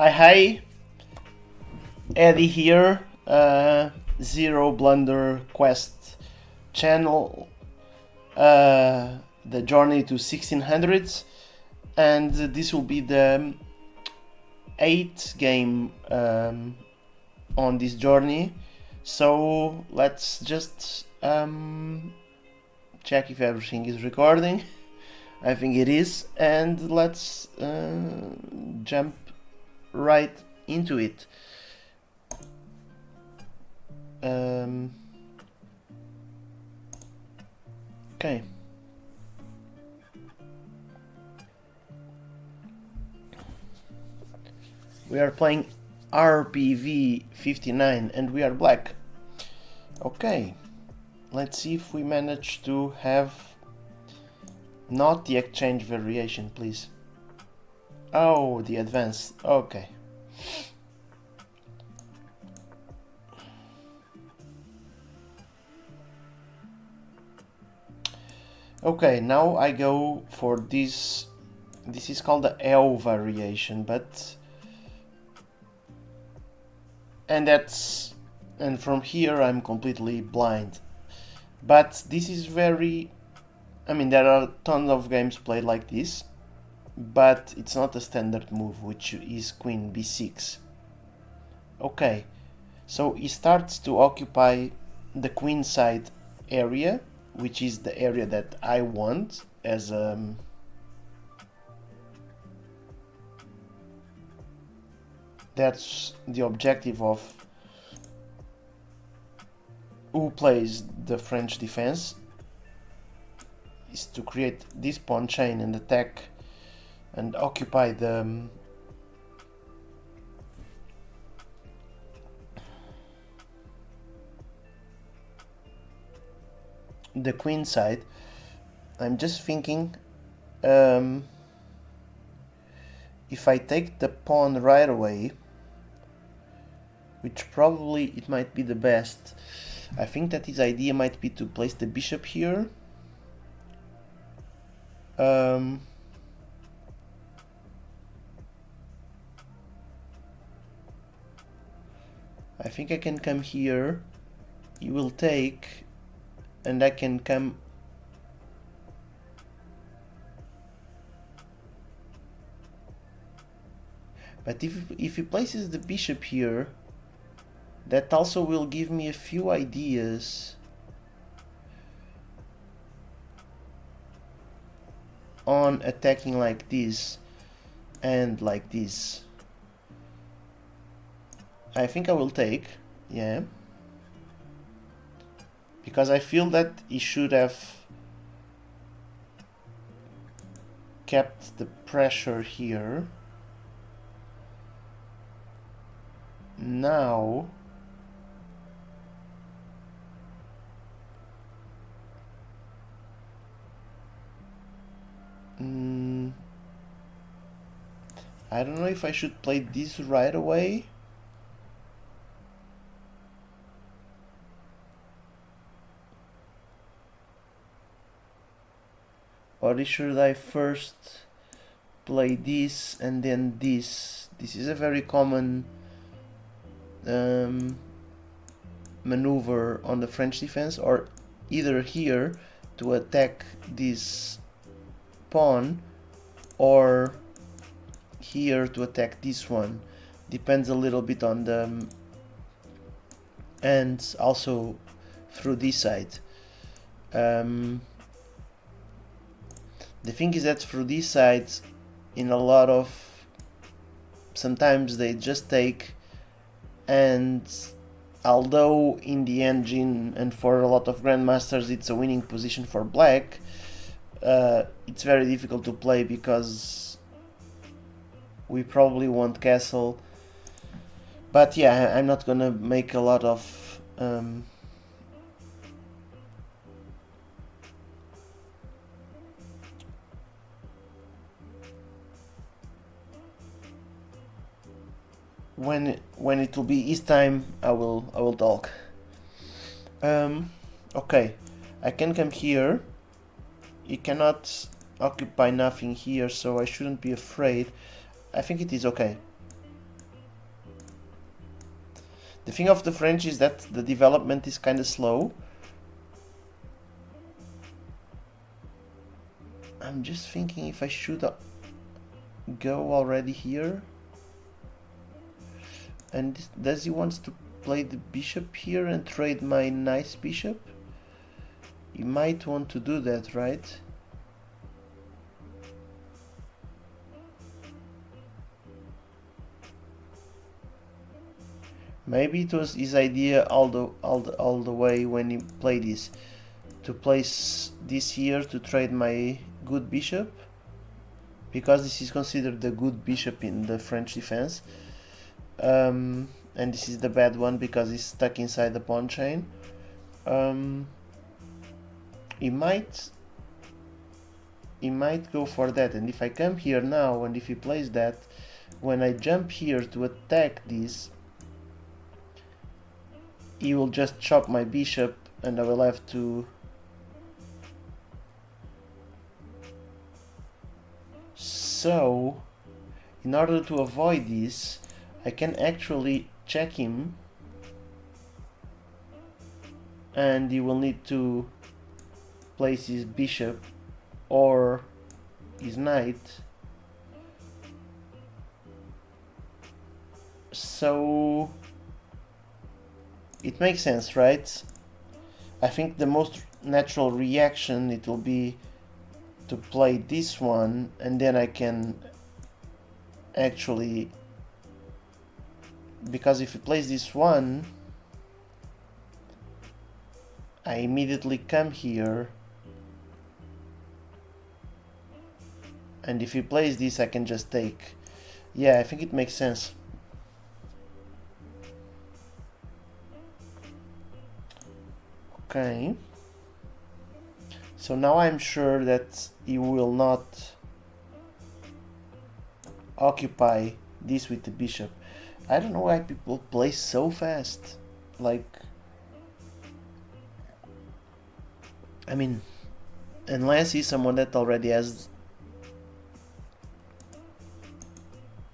Hi, Eddie here. Zero Blunder Quest channel. The journey to 1600s, and this will be the 8th game on this journey. So let's just check if everything is recording. I think it is, and let's jump right into it. Okay. We are playing RPV 59 and we are black. Okay. Let's see if we manage to have not the exchange variation, please. Oh, the advance. Okay. Okay, now I go for this. This is called the L variation, but and from here I'm completely blind. But this is very, I mean, there are tons of games played like this, but it's not a standard move, which is Queen B6. Okay, so he starts to occupy the queen side area, which is the area that I want as that's the objective of who plays the French defense, is to create this pawn chain and attack and occupy the queen side. I'm just thinking if I take the pawn right away, which probably it might be the best, I think that his idea might be to place the bishop here. I think I can come here, he will take, and I can come. But if he places the bishop here, that also will give me a few ideas on attacking like this and like this. I think I will take, yeah, because I feel that he should have kept the pressure here. Now I don't know if I should play this right away. Or should I first play this and then this? This is a very common maneuver on the French defense, or either here to attack this pawn or here to attack this one. Depends a little bit on the and also through this side. The thing is that through this side, in a lot of, sometimes they just take, and although in the engine and for a lot of grandmasters it's a winning position for black, it's very difficult to play because we probably want castle. But yeah, I'm not gonna make a lot of when it will be his time, I will talk. Okay, I can come here. He cannot occupy nothing here, so I shouldn't be afraid. I think it is okay. The thing of the French is that the development is kind of slow. I'm just thinking if I should go already here. And does he wants to play the bishop here and trade my nice bishop? He might want to do that, right? Maybe it was his idea all the way when he played this, to place this here to trade my good bishop, because this is considered the good bishop in the French defense, and this is the bad one because it's stuck inside the pawn chain. He might go for that, and if I come here now and if he plays that, when I jump here to attack this, he will just chop my bishop and I will have to... So, in order to avoid this, I can actually check him, and he will need to place his bishop or his knight. So it makes sense, right? I think the most natural reaction it will be to play this one, and then I can actually, because if he plays this one, I immediately come here, and if he plays this I can just take. Yeah, I think it makes sense. Okay, so now I'm sure that he will not occupy this with the bishop. I don't know why people play so fast. Like, I mean, unless he's someone that already has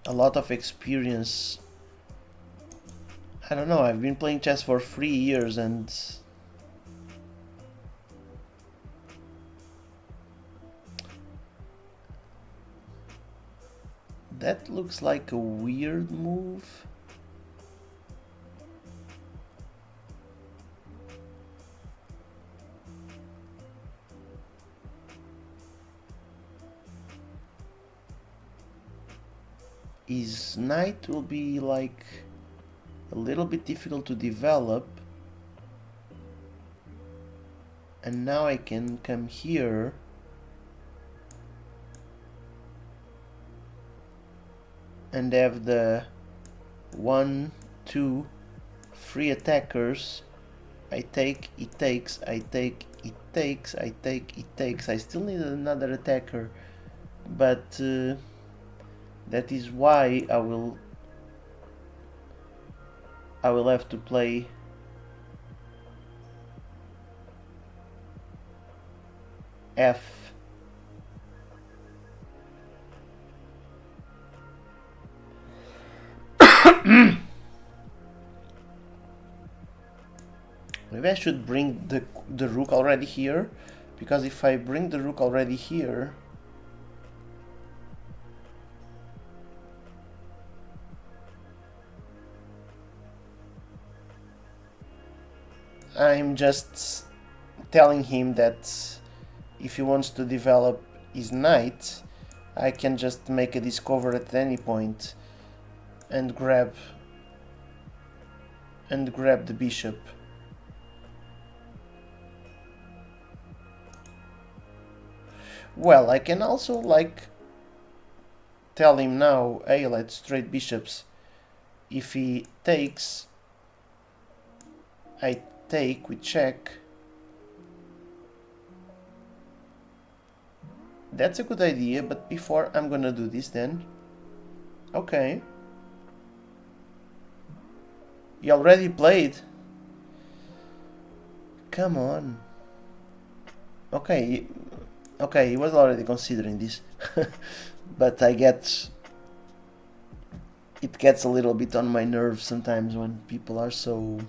a lot of experience. I don't know, I've been playing chess for 3 years and that looks like a weird move. His knight will be like a little bit difficult to develop, and now I can come here and have the 1, 2, 3 attackers. I take, it takes, I take, it takes, I take, it takes. I still need another attacker, but that is why I will have to play F. Maybe I should bring the rook already here, because if I bring the rook already here, I'm just telling him that if he wants to develop his knight, I can just make a discover at any point and grab the bishop. Well, I can also like tell him now, hey, let's trade bishops. If he takes, I take, we check. That's a good idea, but before I'm gonna do this then. Okay. You already played? Come on. Okay, he was already considering this. But I get it gets a little bit on my nerves sometimes when people are so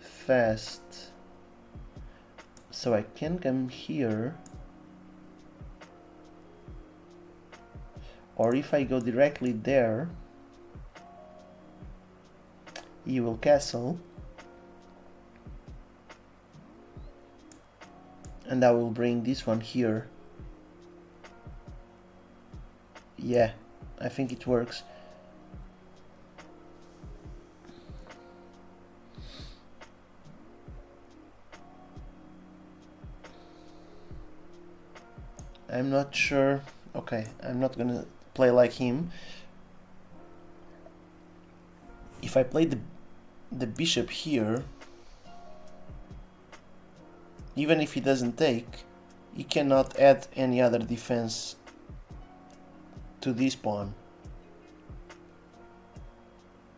fast. So I can come here, or if I go directly there, he will castle, and I will bring this one here. Yeah, I think it works. I'm not sure. Okay, I'm not gonna play like him. If I play the bishop here, even if he doesn't take, he cannot add any other defense to this pawn.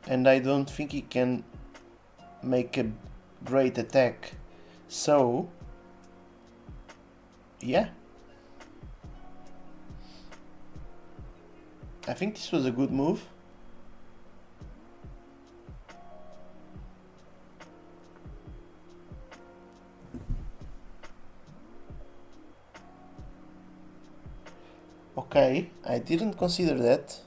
And I don't think he can make a great attack. So, yeah. I think this was a good move. Okay, I didn't consider that.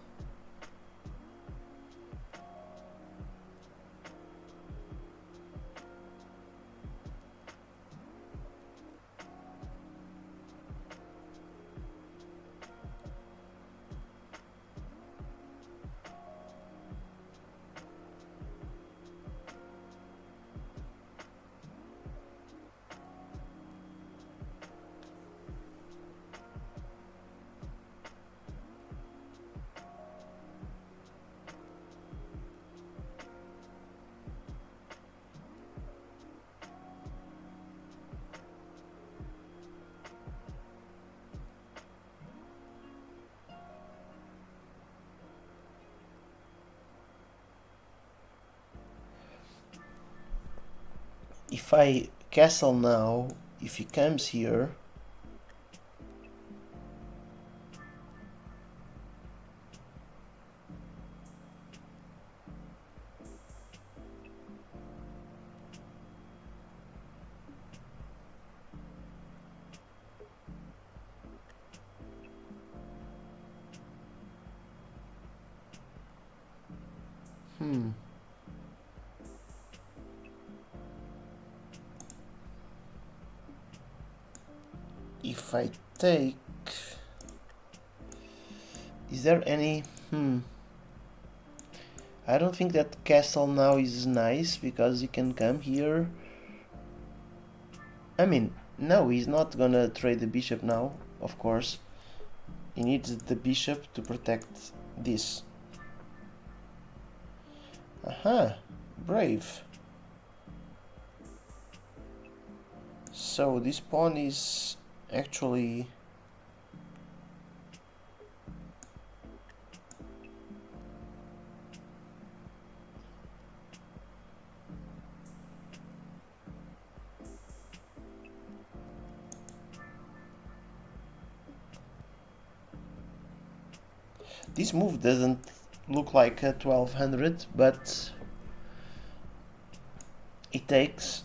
If I castle now, if he comes here, if I take, is there any, I don't think that castle now is nice because he can come here. I mean, no, he's not gonna trade the bishop now, of course. He needs the bishop to protect this. Aha, brave. So this pawn is actually this move doesn't look like a 1200, but it takes.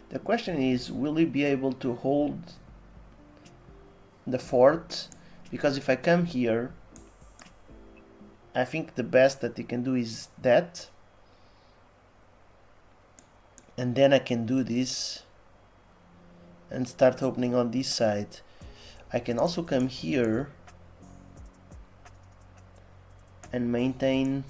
The question is, will he be able to hold the fort? Because if I come here, I think the best that he can do is that. And then I can do this and start opening on this side. I can also come here and maintain.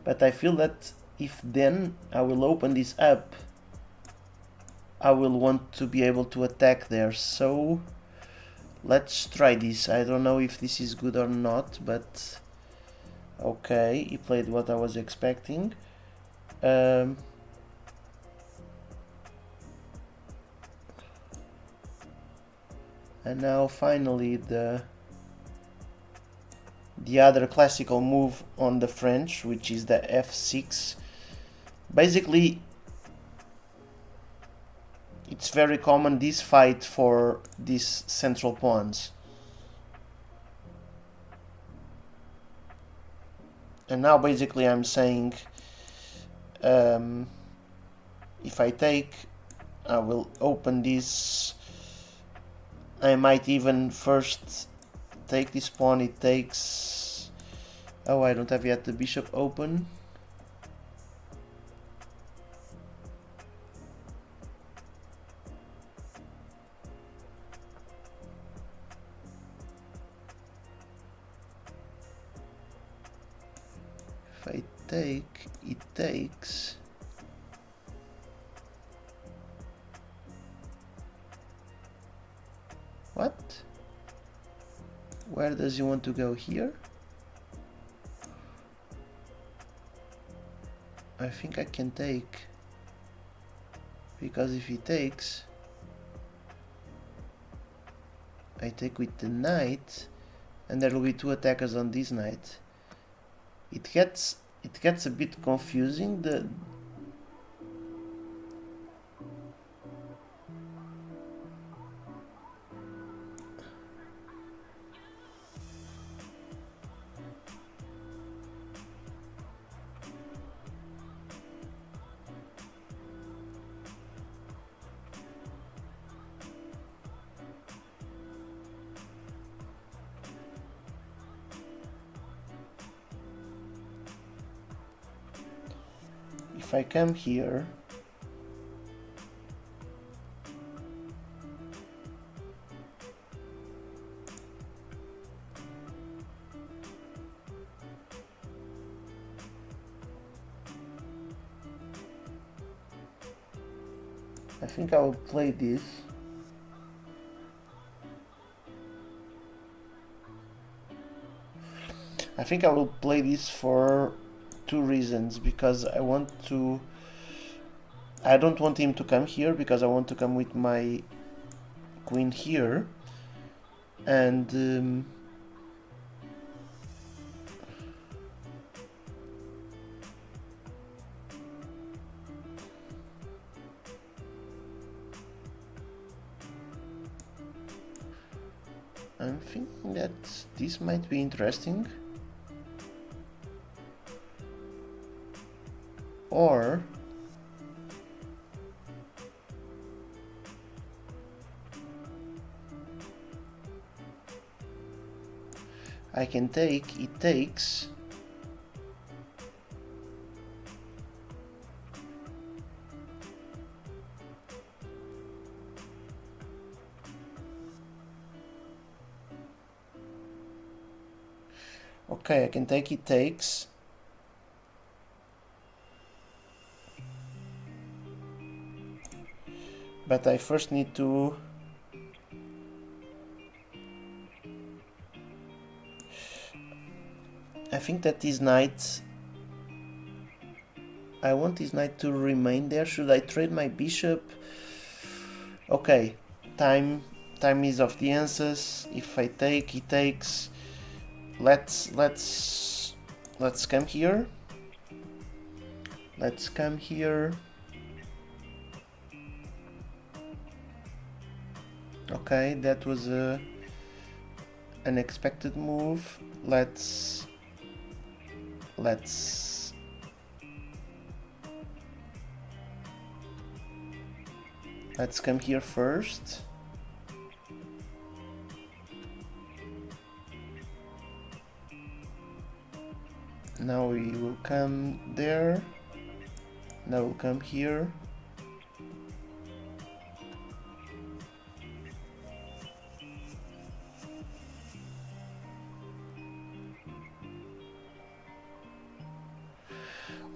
But I feel that if then I will open this up, I will want to be able to attack there. So let's try this. I don't know if this is good or not, but okay, he played what I was expecting. And now finally the other classical move on the French, which is the f6. Basically, it's very common, this fight for these central pawns. And now basically I'm saying, if I take, I will open this. I might even first take this pawn. It takes... Oh, I don't have yet the bishop open. If I take, it takes. What? Where does he want to go? Here? I think I can take, because if he takes, I take with the knight, and there will be two attackers on this knight. It gets a bit confusing. If I come here, I think I will play this. I think I will play this for two reasons, because I don't want him to come here, because I want to come with my queen here, and I'm thinking that this might be interesting. Or I can take, it takes. Okay, I can take, it takes. But I first need to... I think that this knight... I want this knight to remain there. Should I trade my bishop? Okay, time is of the essence. If I take, he takes. Let's come here. Let's come here. Okay, that was a unexpected move. Let's come here first. Now we will come there. Now we'll come here.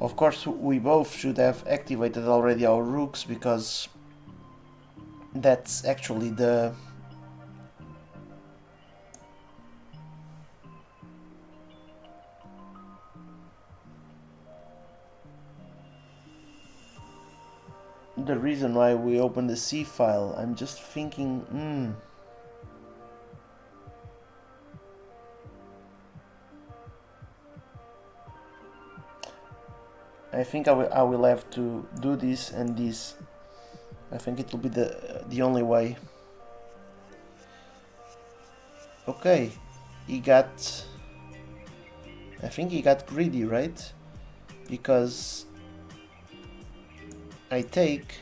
Of course, we both should have activated already our rooks, because that's actually the reason why we opened the C file. I'm just thinking, I think I will have to do this and this. I think it will be the only way. Okay, he got... I think he got greedy, right? Because I take...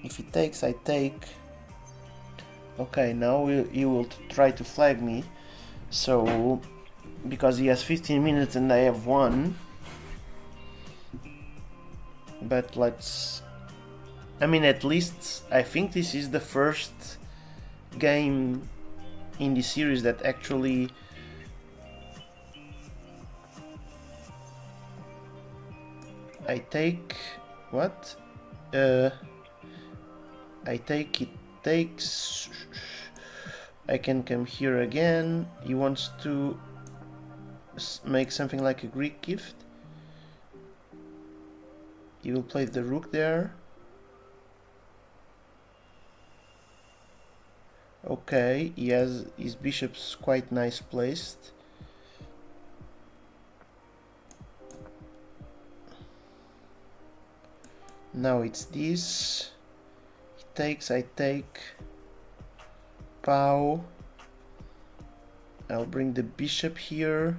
if he takes, I take. Okay, now he will try to flag me. So, because he has 15 minutes and I have 1. But let's... I mean, at least I think this is the first game in the series that actually... I take... What? I take, it takes... I can come here again. He wants to make something like a Greek gift. He will play the rook there. Okay, he has his bishops quite nice placed. Now it's this. He takes, I take. Pow. I'll bring the bishop here.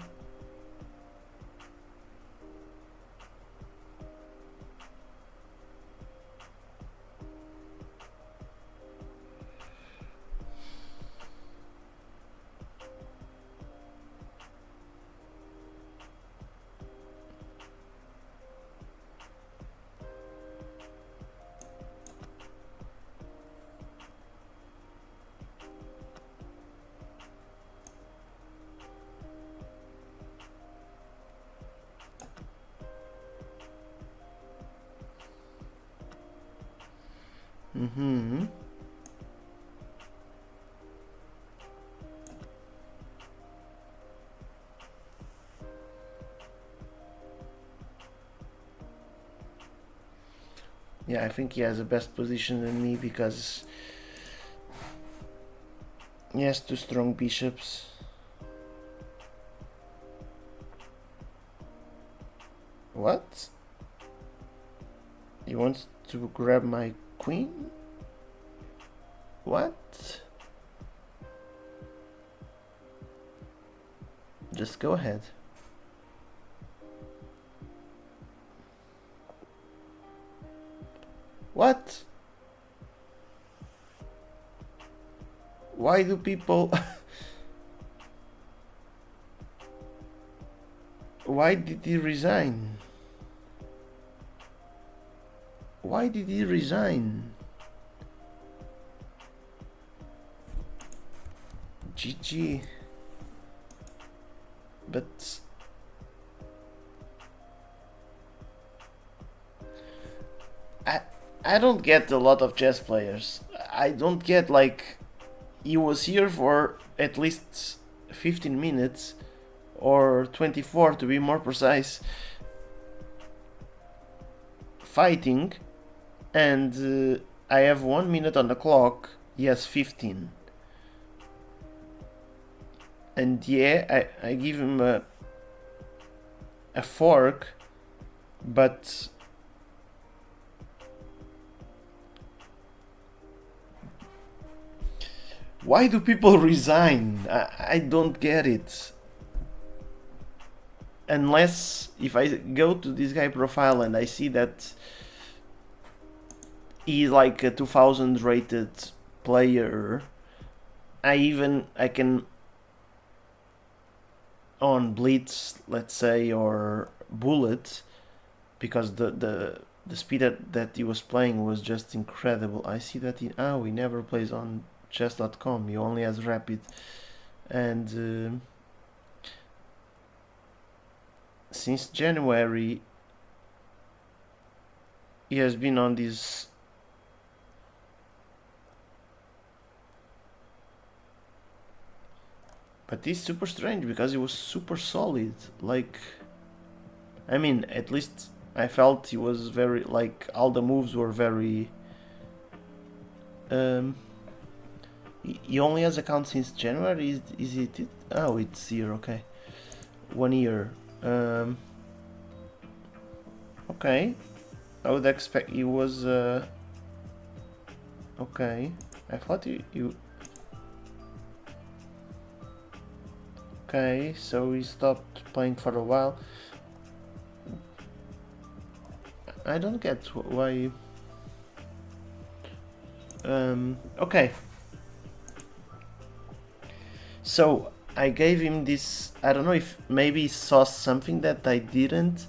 Yeah, I think he has a best position than me because he has 2 strong bishops. What? He wants to grab my queen? What? Just go ahead. What? Why do people... Why did he resign? Why did he resign? GG. But... I don't get a lot of chess players. I don't get, like, he was here for at least 15 minutes or 24 to be more precise, fighting, and I have 1 minute on the clock. He has 15, and yeah, I give him a fork, but why do people resign? I don't get it. Unless if I go to this guy profile and I see that he's like a 2000 rated player, I can on Blitz, let's say, or Bullet, because the speed that he was playing was just incredible. I see that he never plays on chess.com. He only has rapid. and since January he has been on this but it's super strange because he was super solid. Like, I mean, at least I felt he was very, like, all the moves were very he only has account since January. Is it? Oh, it's here. Okay, 1 year. Okay, I would expect he was. Okay, I thought you. Okay, so he stopped playing for a while. I don't get why. Okay. So I gave him this. I don't know if maybe he saw something that I didn't.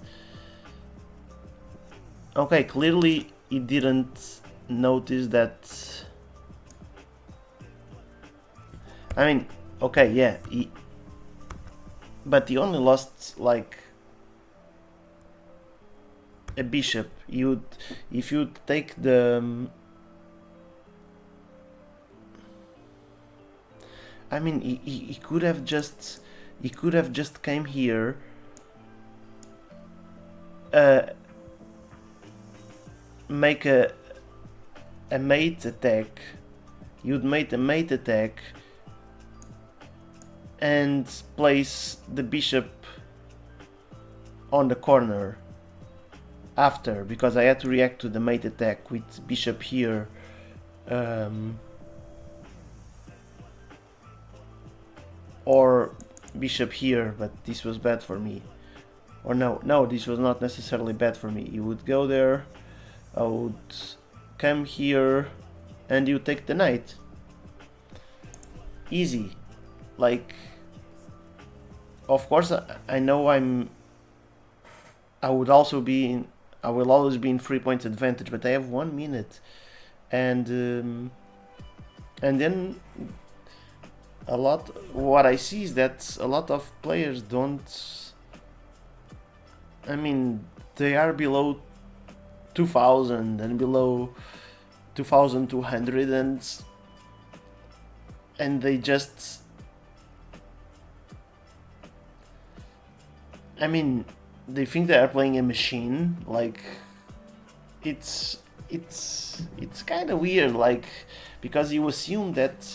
Okay, clearly he didn't notice that. I mean, okay, yeah, but he only lost like a bishop. If you take the. I mean, he could have just came here. Make a mate attack. You'd make a mate attack and place the bishop on the corner after, because I had to react to the mate attack with bishop here. Or bishop here, but this was bad for me. Or no, this was not necessarily bad for me. You would go there, I would come here, and you take the knight. Easy. Like, of course, I know I will always be in 3 points advantage, but I have 1 minute, and then what I see is that a lot of players don't. I mean, they are below 2000 and below 2200, and they just. I mean, they think they are playing a machine. Like, it's kind of weird. Like, because you assume that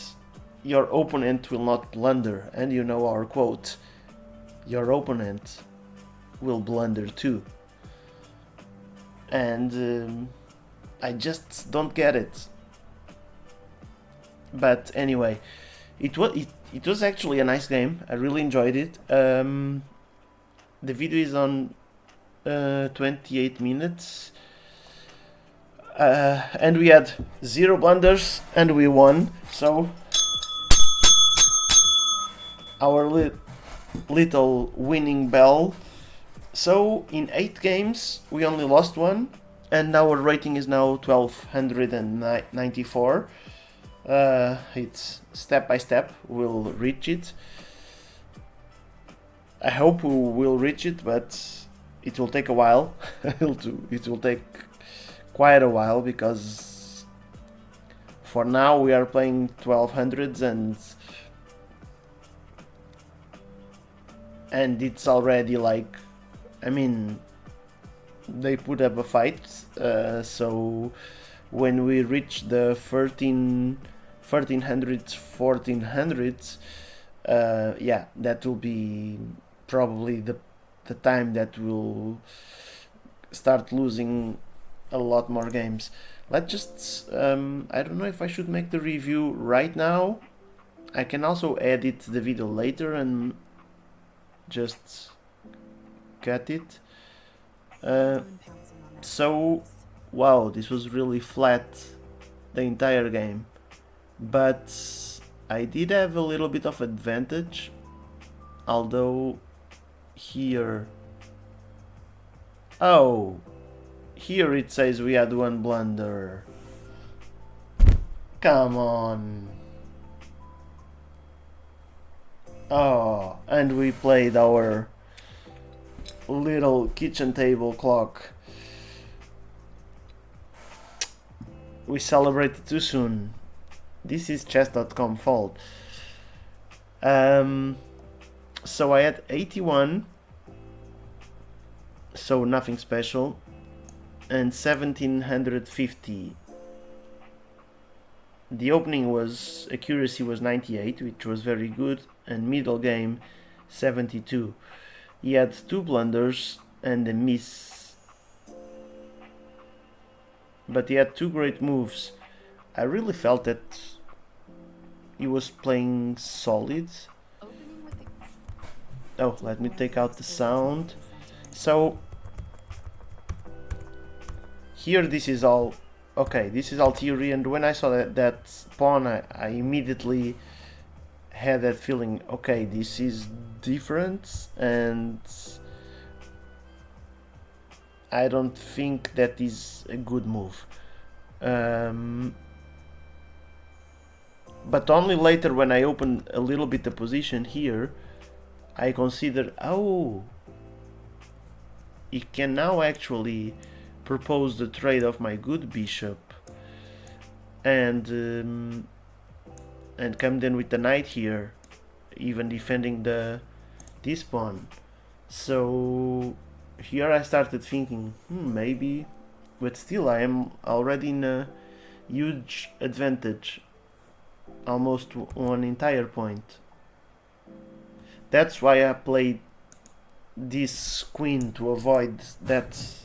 your opponent will not blunder, and you know our quote, your opponent will blunder too. And I just don't get it. But anyway, it was actually a nice game. I really enjoyed it. The video is on 28 minutes. And we had 0 blunders and we won. So our little winning bell. So in 8 games we only lost 1, and our rating is now 1294. It's step by step, we'll reach it. I hope we will reach it, but it will take a while. It will take quite a while, because for now we are playing 1200s, and it's already like, I mean, they put up a fight, so when we reach the 1300s, 1400s, yeah, that will be probably the time that we'll start losing a lot more games. Let's just, I don't know if I should make the review right now. I can also edit the video later and just cut it. So, wow, this was really flat the entire game, but I did have a little bit of advantage, although here, oh, here it says we had 1 blunder. Come on. Oh, and we played our little kitchen table clock. We celebrated too soon. This is chess.com fault. So I had 81, so nothing special, and 1750. The opening was accuracy was 98, which was very good, and middle game 72. He had 2 blunders and a miss, but he had 2 great moves. I really felt that he was playing solid. Oh, let me take out the sound. So here this is all okay, this is all theory, and when I saw that pawn, I immediately had that feeling, okay, this is different, and I don't think that is a good move. But only later, when I opened a little bit the position here, I considered, oh, he can now actually propose the trade of my good bishop, and come then with the knight here, even defending this pawn. So here I started thinking, maybe, but still I am already in a huge advantage, almost 1 entire point. That's why I played this queen, to avoid that.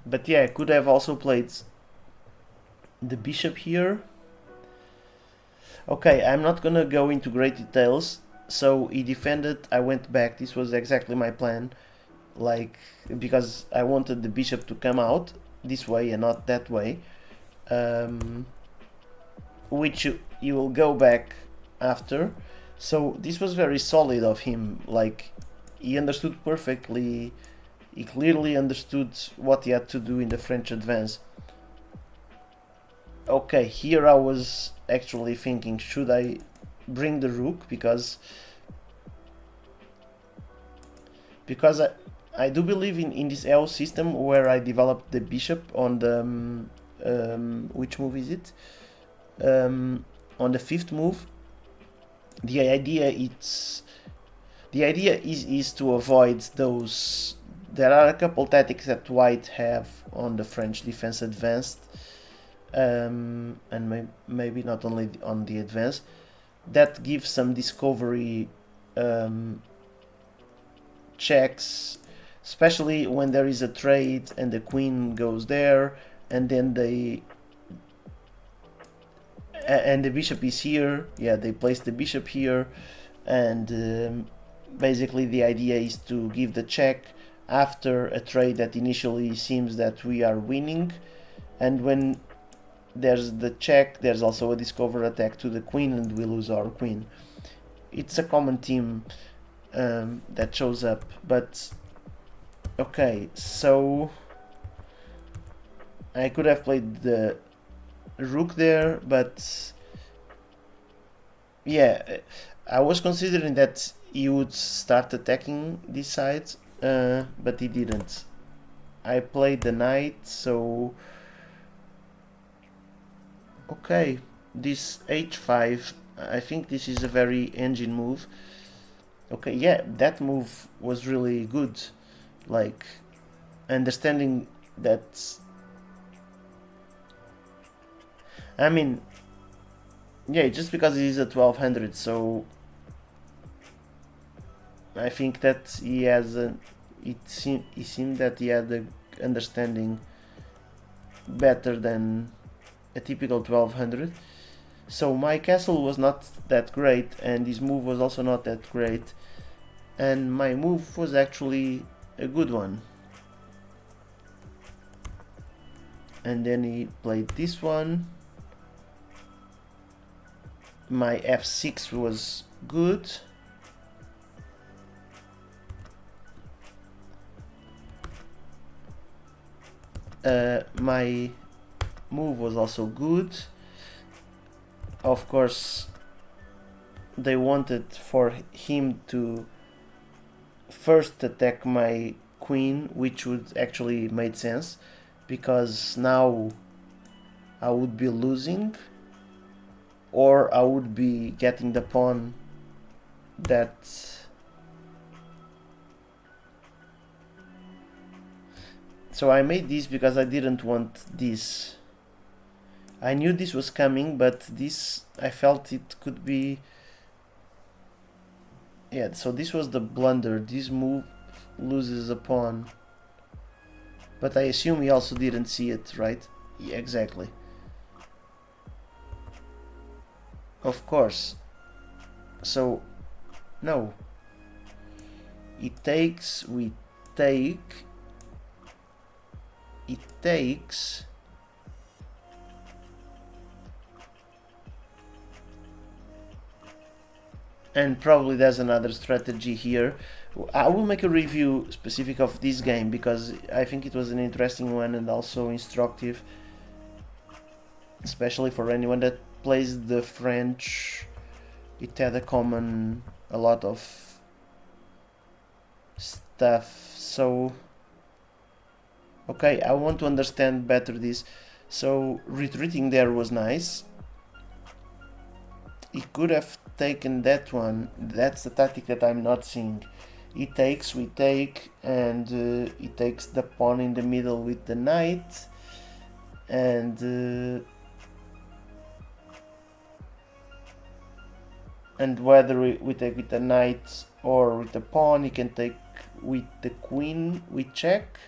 But yeah, I could have also played the bishop here. Okay, I'm not gonna go into great details. So he defended, I went back. This was exactly my plan, like, because I wanted the bishop to come out this way and not that way, which you will go back after. So this was very solid of him, like, he understood perfectly, he clearly understood what he had to do in the French advance. Okay, here I was actually thinking, should I bring the rook, because I do believe in this L system, where I developed the bishop on the which move is it? On the 5th move. The idea is to avoid those. There are a couple tactics that white have on the French defense advanced, and maybe not only on the advance, that gives some discovery checks, especially when there is a trade and the queen goes there, and then and the bishop is here. Yeah, they place the bishop here, and basically the idea is to give the check after a trade that initially seems that we are winning, and when there's the check, there's also a discover attack to the queen, and we lose our queen. It's a common theme that shows up. But okay, so I could have played the rook there, but yeah, I was considering that he would start attacking this side, but he didn't. I played the knight, so okay, this h5, I think this is a very engine move. Okay, yeah, that move was really good, like, understanding that, I mean, yeah, just because it is a 1200, so I think that he has it seemed that he had the understanding better than a typical 1200. So my castle was not that great, and his move was also not that great, and my move was actually a good one. And then he played this one. My f6 was good. My move was also good. Of course, they wanted for him to first attack my queen, which would actually made sense, because now I would be losing, or I would be getting the pawn that... So I made this because I didn't want this. I knew this was coming, but this, I felt it could be... Yeah, so this was the blunder. This move loses a pawn. But I assume he also didn't see it, right? Yeah, exactly. Of course. So, no. It takes, we take... It takes... And probably there's another strategy here. I will make a review specific of this game because I think it was an interesting one and also instructive, especially for anyone that plays the French. It had a lot of stuff. So, okay, I want to understand better this. So retreating there was nice. He could have taken that one. That's the tactic that I'm not seeing. He takes, we take, and he takes the pawn in the middle with the knight, and whether we take with the knight or with the pawn, he can take with the queen. We check.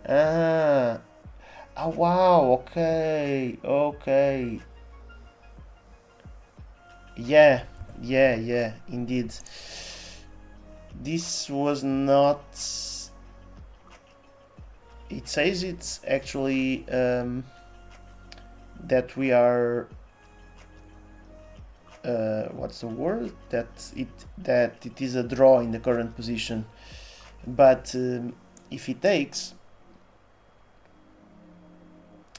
Ah, oh wow. Okay, okay. Yeah, indeed. This was not... It says it's actually that we are... what's the word? That it is a draw in the current position. But if he takes,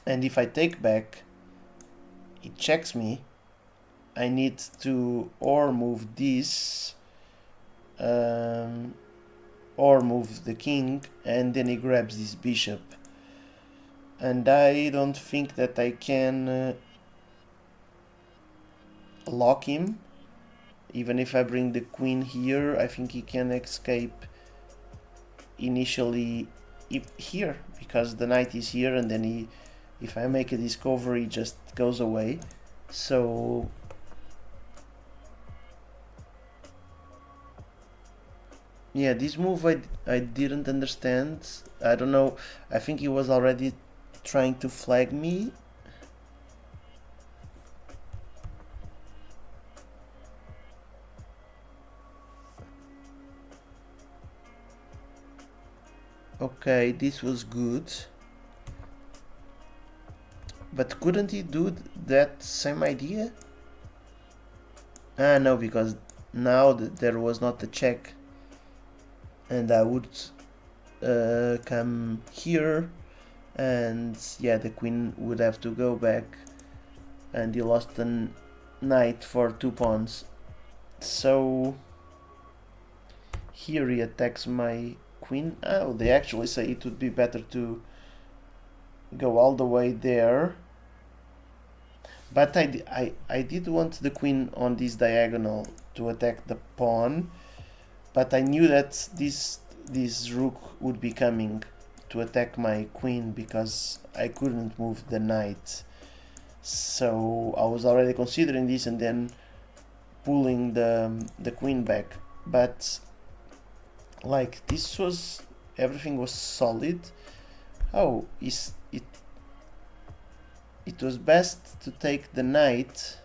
and if I take back, it checks me. I need to or move this, or move the king, and then he grabs this bishop. And I don't think that I can lock him. Even if I bring the queen here, I think he can escape initially here, because the knight is here, and then he, if I make a discovery, just goes away. So yeah, this move I didn't understand. I don't know. I think he was already trying to flag me. Okay, this was good. But couldn't he do that same idea? Ah, no, because now there was not a check. And I would come here, and yeah, the queen would have to go back, and he lost the knight for 2 pawns. So here he attacks my queen. Oh, they actually say it would be better to go all the way there. But I did want the queen on this diagonal to attack the pawn. But I knew that this rook would be coming to attack my queen because I couldn't move the knight. So I was already considering this and then pulling the queen back. But like this was, everything was solid. Oh, it was best to take the knight.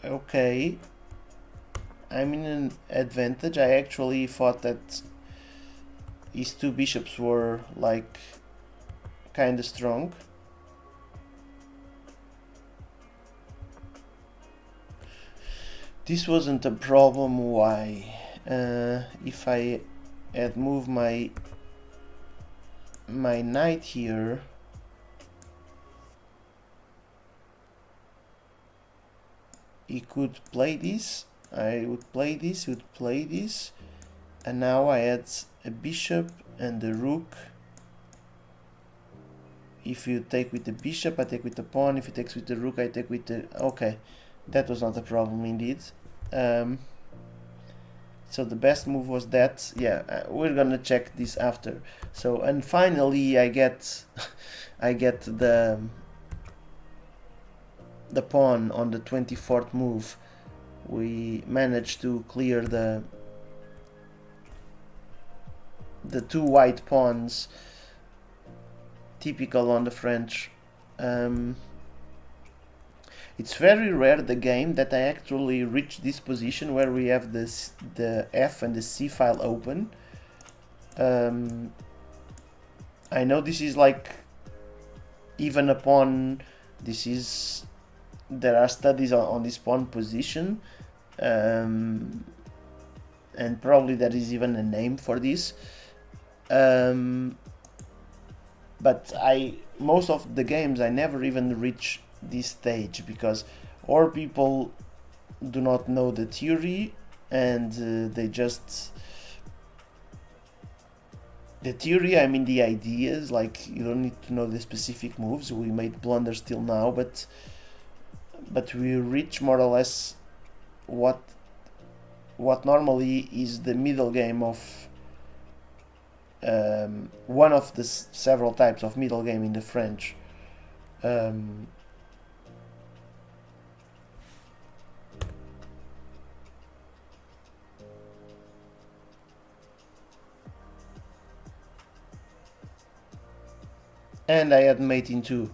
Okay, I'm in an advantage. I actually thought that his 2 bishops were like kinda strong. This wasn't a problem. Why? If I had moved my my knight here, he could play this, I would play this, he would play this, and now I had a bishop and a rook. If you take with the bishop, I take with the pawn. If he takes with the rook, I take with the... Okay, that was not a problem indeed. So the best move was that. Yeah, we're gonna check this after. So, and finally I get I get the pawn on the 24th move. We managed to clear the two white pawns, typical on the French. It's very rare the game that I actually reach this position where we have this, the F and the C file open. I know this is like even a pawn. This is, there are studies on this pawn position, and probably there is even a name for this. But most of the games I never even reach this stage because or people do not know the theory and they just the theory, I mean the ideas, like you don't need to know the specific moves. We made blunders till now, but we reach more or less what normally is the middle game of one of the several types of middle game in the French. And I had mate in 2.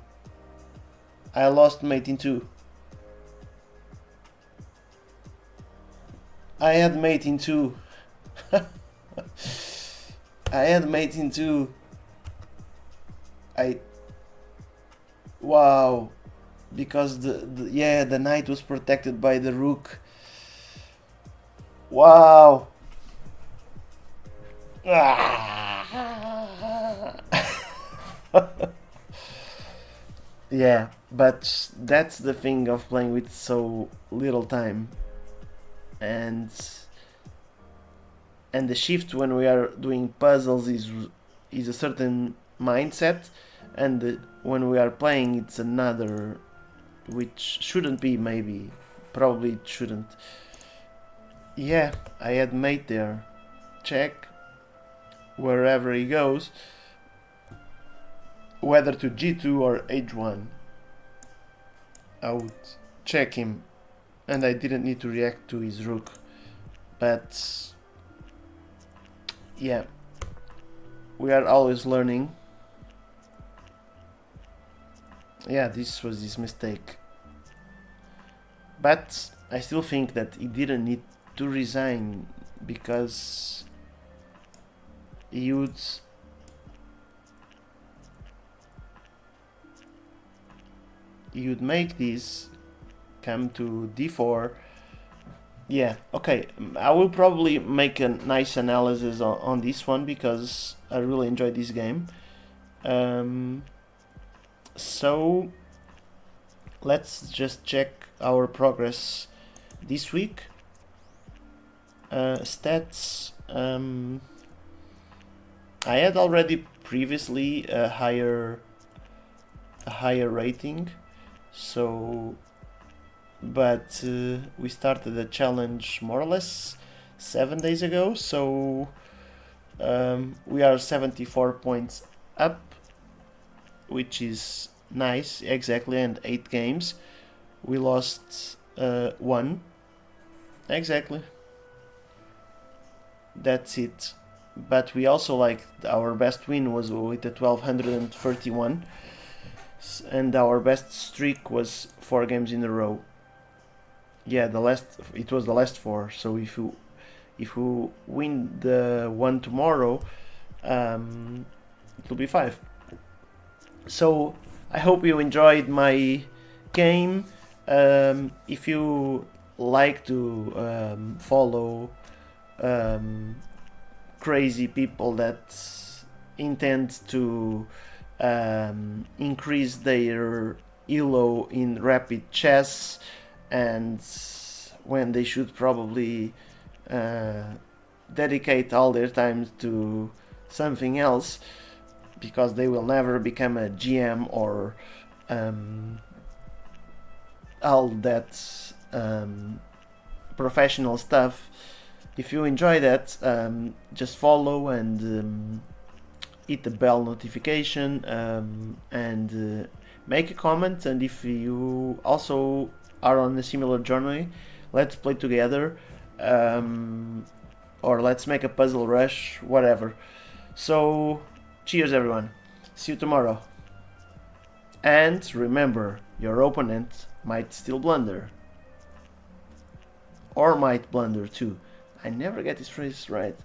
I lost mate in 2. I had mate in 2. I had mate in 2. Wow. Because the knight was protected by the rook. Wow. Yeah, but that's the thing of playing with so little time, and the shift when we are doing puzzles is a certain mindset, and when we are playing it's another, which shouldn't be, maybe, probably it shouldn't. Yeah, I had mate there. Check. Wherever he goes, whether to g2 or h1, I would check him, and I didn't need to react to his rook. But yeah, we are always learning. Yeah, this was his mistake, but I still think that he didn't need to resign, because he would make this come to d4. Yeah, okay, I will probably make a nice analysis on this one because I really enjoyed this game. So let's just check our progress this week. Stats. I had already previously a higher rating, so but we started the challenge more or less 7 days ago, so we are 74 points up, which is nice, exactly, and 8 games. We lost 1, exactly, that's it. But we also, like, our best win was with the 1231, and our best streak was 4 games in a row. Yeah, it was the last 4. So if you win the one tomorrow, it will be 5. So I hope you enjoyed my game. If you like to follow crazy people that intend to increase their elo in rapid chess, and when they should probably dedicate all their time to something else, because they will never become a GM or all that professional stuff. If you enjoy that, just follow and hit the bell notification, and make a comment. And if you also are on a similar journey, let's play together, or let's make a puzzle rush, whatever. So, cheers, everyone. See you tomorrow. And remember, your opponent might still blunder. Or might blunder too. I never get this phrase right.